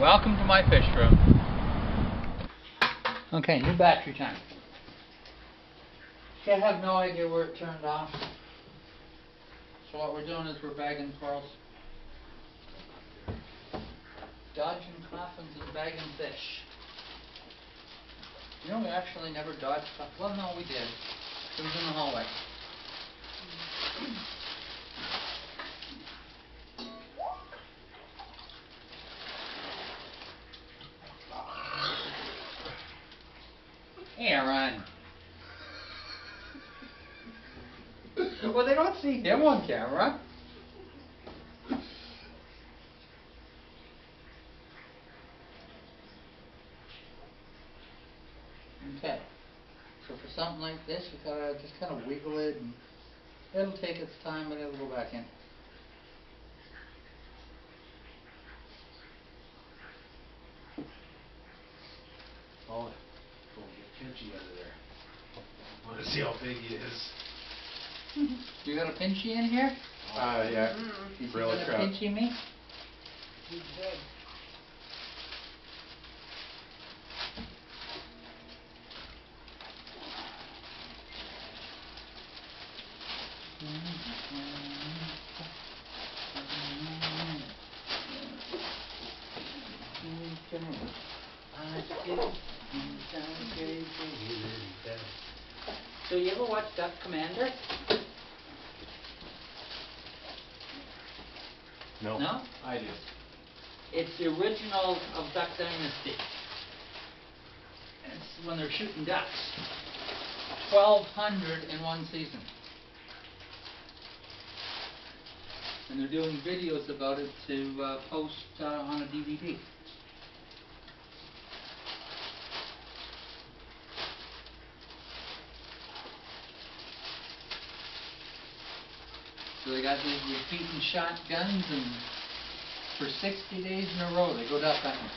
Welcome to my fish room. Okay, new battery time. I have no idea where it turned off. So what we're doing is we're bagging corals. Dodging coffins and bagging fish. You know, we actually never dodged coffins. Well, no, we did. It was in the hallway. Aaron. Well, they don't see him on camera. Okay. So for something like this, you gotta just kind of wiggle it, and it'll take its time, but it'll go back in. Oh, go get Pinchy out of there. I want to see how big he is. You got a pinchy in here? Yeah. Is he gonna pinchy me? He's dead. So you ever watch Duck Commander? No. No? I do. It's the original of Duck Dynasty. It's when they're shooting ducks. 1,200 in one season. And they're doing videos about it to post on a DVD. So they got these repeating shotguns, and for 60 days in a row they go duck hunting.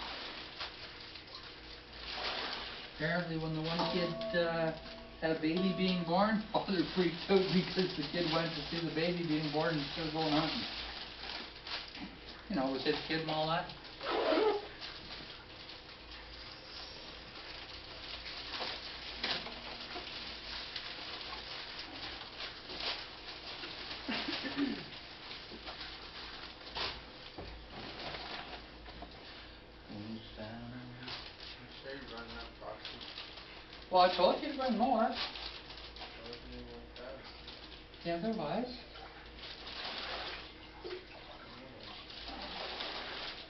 Apparently when the one kid had a baby being born, father freaked out because the kid went to see the baby being born instead of going hunting. You know, it was his kid and all that. Well, I told you to bring more. Yeah, there was.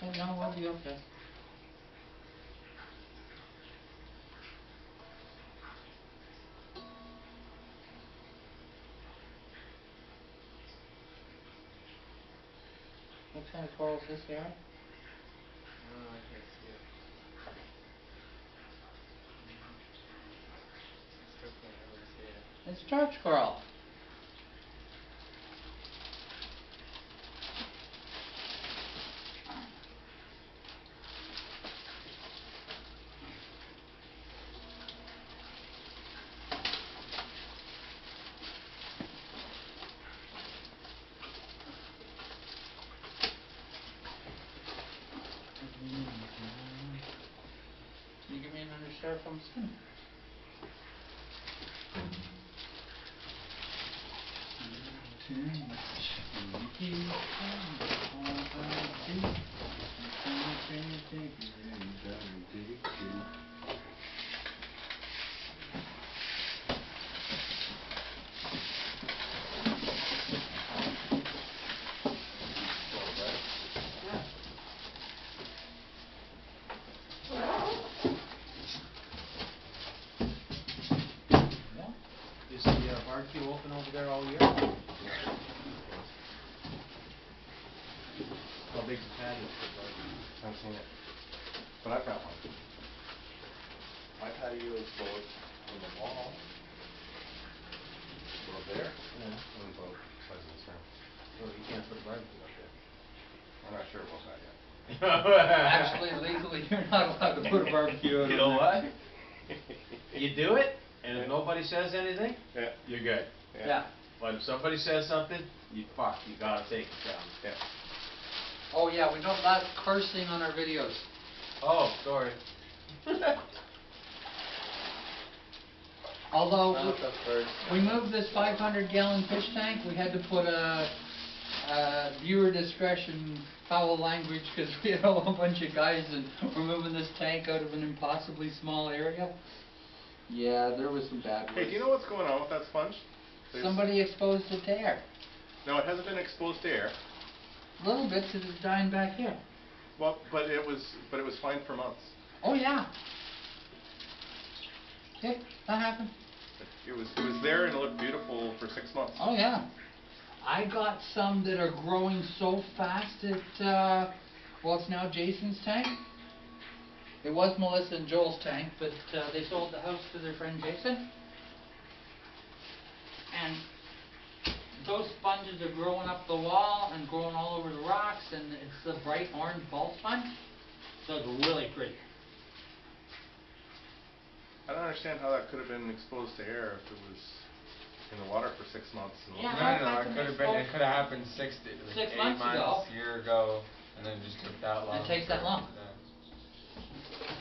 But no, we'll be okay. What kind of coral is this, Aaron? I can't see it. Still can't really see it. It's church coral. Can you give me another styrofoam spoon? Is the barbecue open over there all year? How big's the patio for barbecue? I haven't seen it. But I've got one. My patio goes from the wall. Go up there? Yeah. And both sides of this room. So you can't put a barbecue up there. I'm not sure about that yet. Actually, legally, you're not allowed to put a barbecue out. You know what? You do it, and if nobody says anything, Yeah. you're good. Yeah. But if somebody says something, you gotta take it down. Yeah. Oh yeah, we don't allow cursing on our videos. Oh, sorry. Although Not the first. we moved this 500-gallon fish tank, we had to put a viewer discretion, foul language, because we had a whole bunch of guys and we're moving this tank out of an impossibly small area. Yeah, there was some bad words. Hey, do you know what's going on with that sponge? Somebody exposed it to air. No, it hasn't been exposed to air. A little bit, because it's dying back here. Well, but it was fine for months. Oh yeah. Okay, that happened. It was there and it looked beautiful for 6 months. Oh yeah. I got some that are growing so fast that, well, it's now Jason's tank. It was Melissa and Joel's tank, but they sold the house to their friend Jason. And those sponges are growing up the wall and growing all over the rocks, and it's a bright orange ball sponge. So it's really pretty. I don't understand how that could have been exposed to air if it was in the water for 6 months. And Yeah. No, it could have been. It could have happened 6 8 months months, ago. year ago, and then it just took that long. It takes that long. Yeah.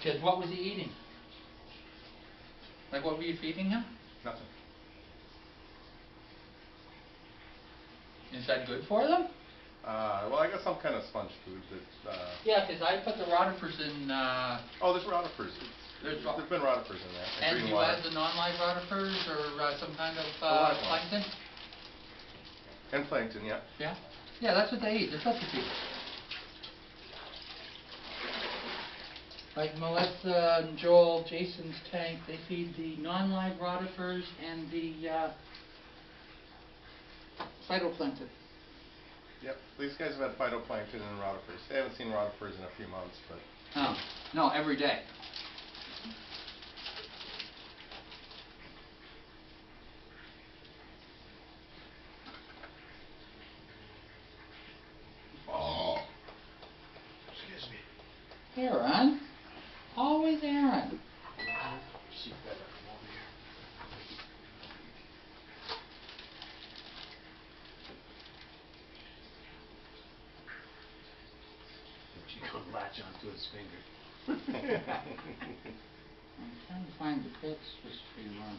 Because what was he eating? Like, what were you feeding him? Nothing. Is that good for them? Well, I got some kind of sponge food that. Yeah, because I put the rotifers in. Oh, there's rotifers. There's been rotifers in there. And green you water. add the non-live rotifers or some kind of live ones. plankton? And plankton, yeah. Yeah? Yeah, that's what they eat. They're supposed to feed. Like Melissa and Joel, Jason's tank, they feed the non-live rotifers and the phytoplankton. Yep. These guys have had phytoplankton and rotifers. They haven't seen rotifers in a few months, but. Oh, no, every day. Oh. Excuse me. Aaron. Always Aaron. She better come over here. She could latch onto his finger. I'm trying to find the pics for stream on.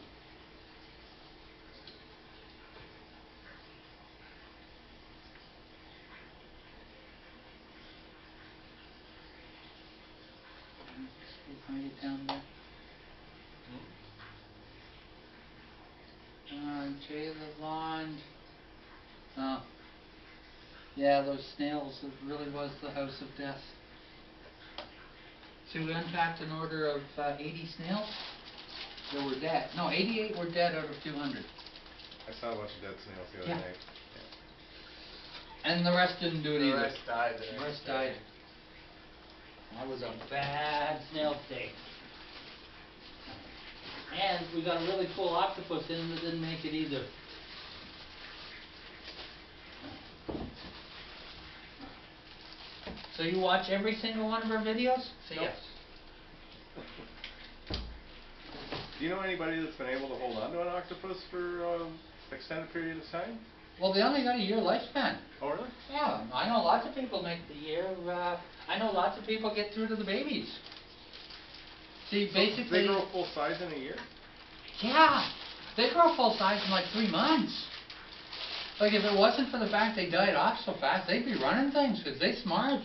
Can you find it down there? Jay Lavond. Oh. Yeah, those snails, it really was the house of death. So we unpacked an order of 80 snails. They were dead. No, 88 were dead out of 200. I saw a bunch of dead snails the other Yeah. night. And the rest didn't do it The either. rest died. The rest died. That was a bad snail day. And we got a really cool octopus in that didn't make it either. So you watch every single one of our videos? Say Nope. yes. Do you know anybody that's been able to hold on to an octopus for an extended period of time? Well, they only got a year lifespan. Oh, really? Yeah, I know lots of people make the year. I know lots of people get through to the babies. See, basically... They grow full size in a year? Yeah, they grow full size in like 3 months. Like, if it wasn't for the fact they died off so fast, they'd be running things, because they smart.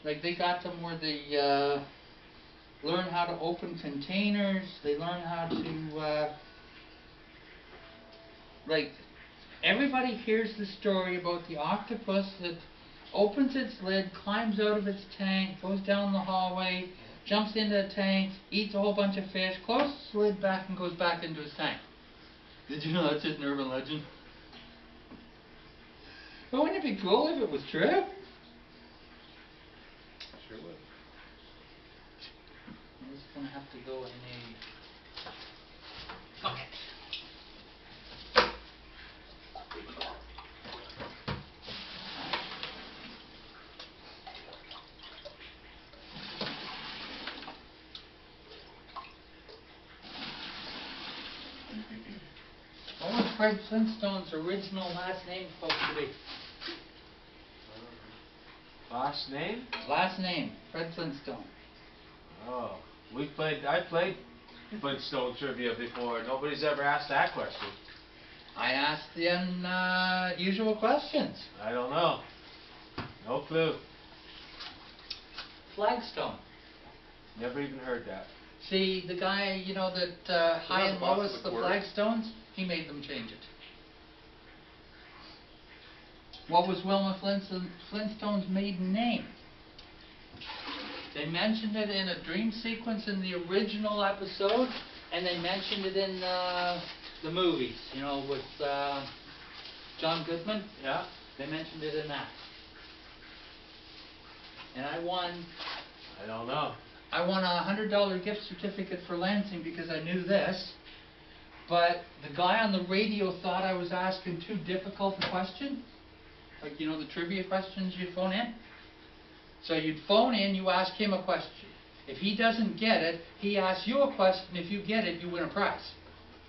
Like, they got them where they learn how to open containers, they learn how to, like, everybody hears the story about the octopus that opens its lid, climbs out of its tank, goes down the hallway, jumps into the tank, eats a whole bunch of fish, closes the lid back and goes back into his tank. Did you know that's just an urban legend? But wouldn't it be cool if it was true? Sure would. I'm just gonna have to go in a... Okay. What was Fred Flintstone's original last name supposed to be? Last name? Last name, Fred Flintstone. Oh, I played Flintstone trivia before. Nobody's ever asked that question. I asked the unusual questions. I don't know. No clue. Flagstone. Never even heard that. See, the guy, you know, that high and about lowest, the Aquarium? flagstones, he made them change it. What was Wilma Flintstone's maiden name? They mentioned it in a dream sequence in the original episode, and they mentioned it in the movies, you know, with John Goodman. Yeah? They mentioned it in that. And I won I don't know. a $100 gift certificate for Lansing because I knew this, but the guy on the radio thought I was asking too difficult a question. Like, you know, the trivia questions you phone in. So you'd phone in, you ask him a question. If he doesn't get it, he asks you a question. If you get it, you win a prize.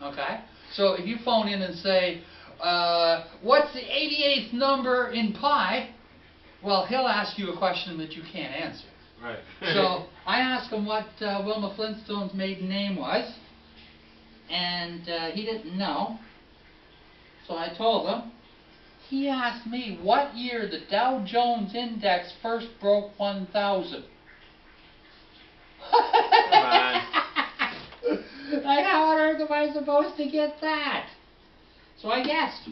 Okay? So if you phone in and say, what's the 88th number in pi? Well, he'll ask you a question that you can't answer. Right. So I asked him what Wilma Flintstone's maiden name was, and he didn't know. So I told him. He asked me what year the Dow Jones Index first broke 1,000. Come on. Like, how on earth am I supposed to get that? So I guessed.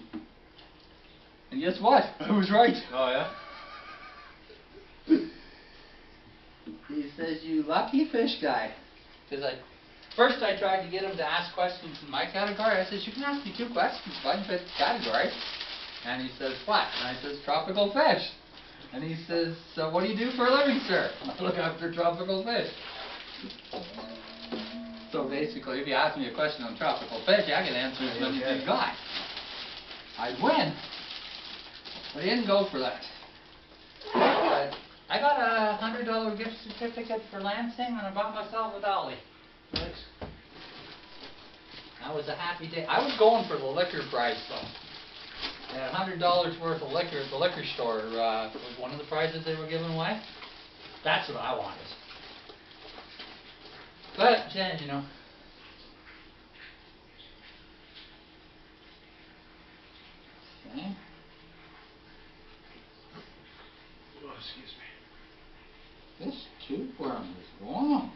And guess what? I was right. Oh, yeah? He says, you lucky fish guy. Because first I tried to get him to ask questions in my category. I said, you can ask me 2 questions, bud, but category. And he says, what? And I says, tropical fish. And he says, so what do you do for a living, sir? I look after tropical fish. So basically, if you ask me a question on tropical fish, I can answer as many as you got. I'd win. But he didn't go for that. But I got a $100 gift certificate for Lansing, and I bought myself a dolly. Nice. That was a happy day. I was going for the liquor prize, though. And $100 worth of liquor at the liquor store was one of the prizes they were giving away. That's what I wanted. But, yeah, you know. Okay. Oh, excuse me. This toothworm is long.